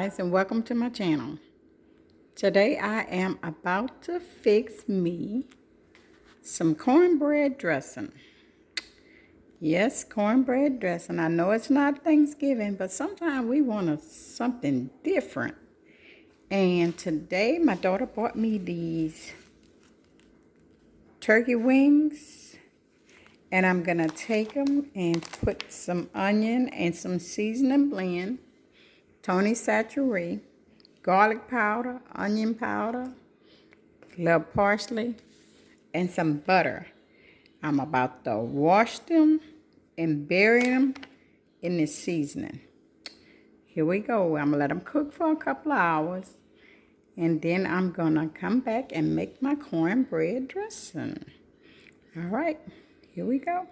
guys, and welcome to my channel. Today I am about to fix me some cornbread dressing. Yes, cornbread dressing. I know it's not Thanksgiving, but sometimes we want something different. And today my daughter bought me these turkey wings, and I'm gonna take them and put some onion and some seasoning blend, Tony Satchery, garlic powder, onion powder, a little parsley, and some butter. I'm about to wash them and bury them in this seasoning. Here we go. I'm going to let them cook for a couple of hours. And then I'm going to come back and make my cornbread dressing. All right, here we go.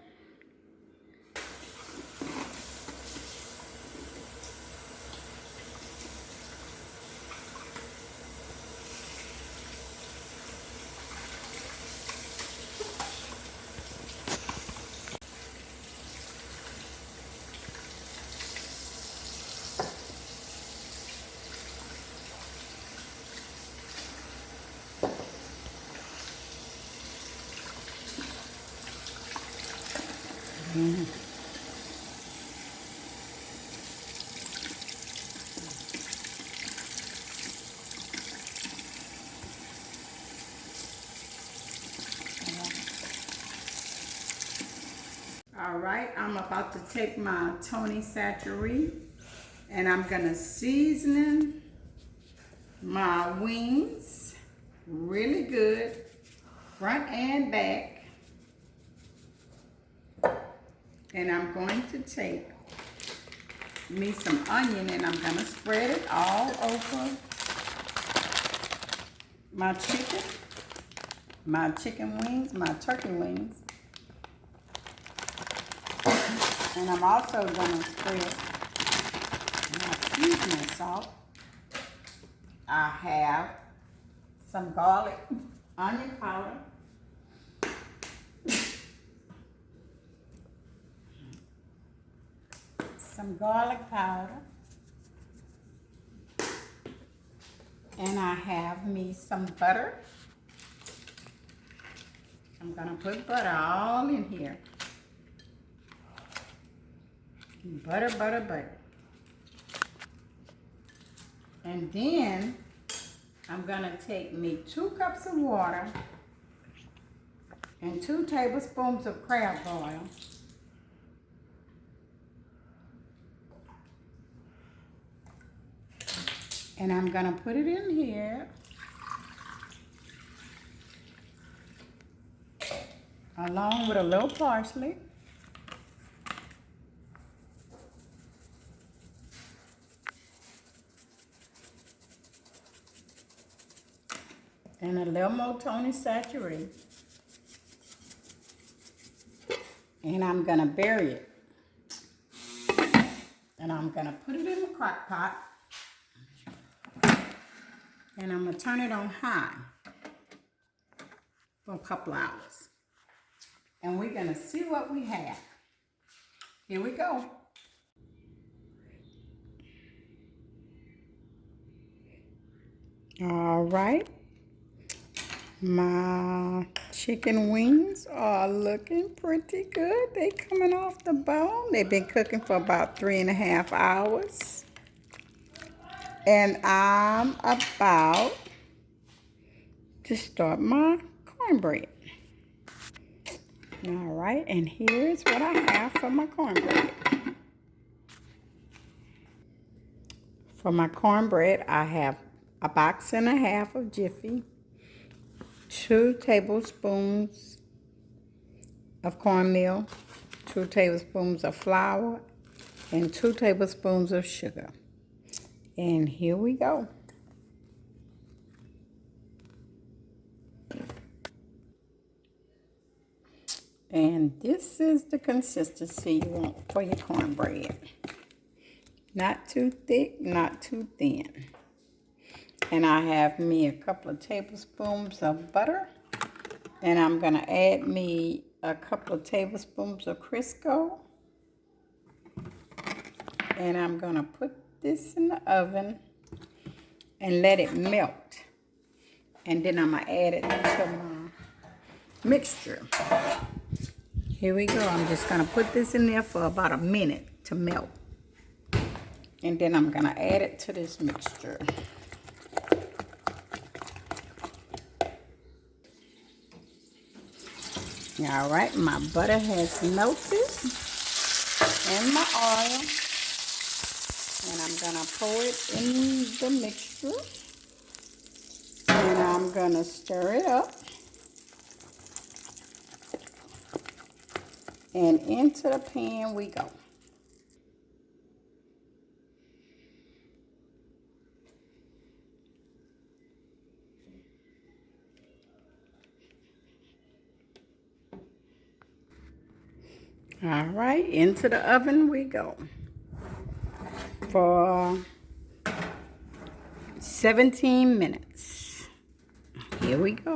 All right, I'm about to take my Tony Satchery and I'm gonna season my wings really good, front and back. And I'm going to take me some onion and I'm gonna spread it all over my chicken wings, my turkey wings. And I'm also gonna spread my seasoning salt. I have some garlic, onion powder, some garlic powder, and I have me some butter. I'm gonna put butter all in here. Butter, butter, butter. And then I'm gonna take me 2 cups of water and 2 tablespoons of crab oil. And I'm gonna put it in here along with a little parsley. And a little more Tony Satchery. And I'm gonna bury it. And I'm gonna put it in the crock pot. And I'm gonna turn it on high for a couple hours. And we're gonna see what we have. Here we go. All right. My chicken wings are looking pretty good. They coming off the bone. They've been cooking for about 3.5 hours. And I'm about to start my cornbread. All right, and here's what I have for my cornbread. For my cornbread, I have a box and a half of Jiffy, 2 tablespoons of cornmeal, 2 tablespoons of flour, and 2 tablespoons of sugar. And here we go. And this is the consistency you want for your cornbread. Not too thick, not too thin. And I have me a couple of tablespoons of butter. And I'm going to add me a couple of tablespoons of Crisco. And I'm going to put this in the oven and let it melt. And then I'm going to add it to my mixture. Here we go. I'm just going to put this in there for about a minute to melt. And then I'm going to add it to this mixture. All right, my butter has melted and my oil. And I'm going to pour it in the mixture. And I'm going to stir it up. And into the pan we go. All right, into the oven we go for 17 minutes. Here we go.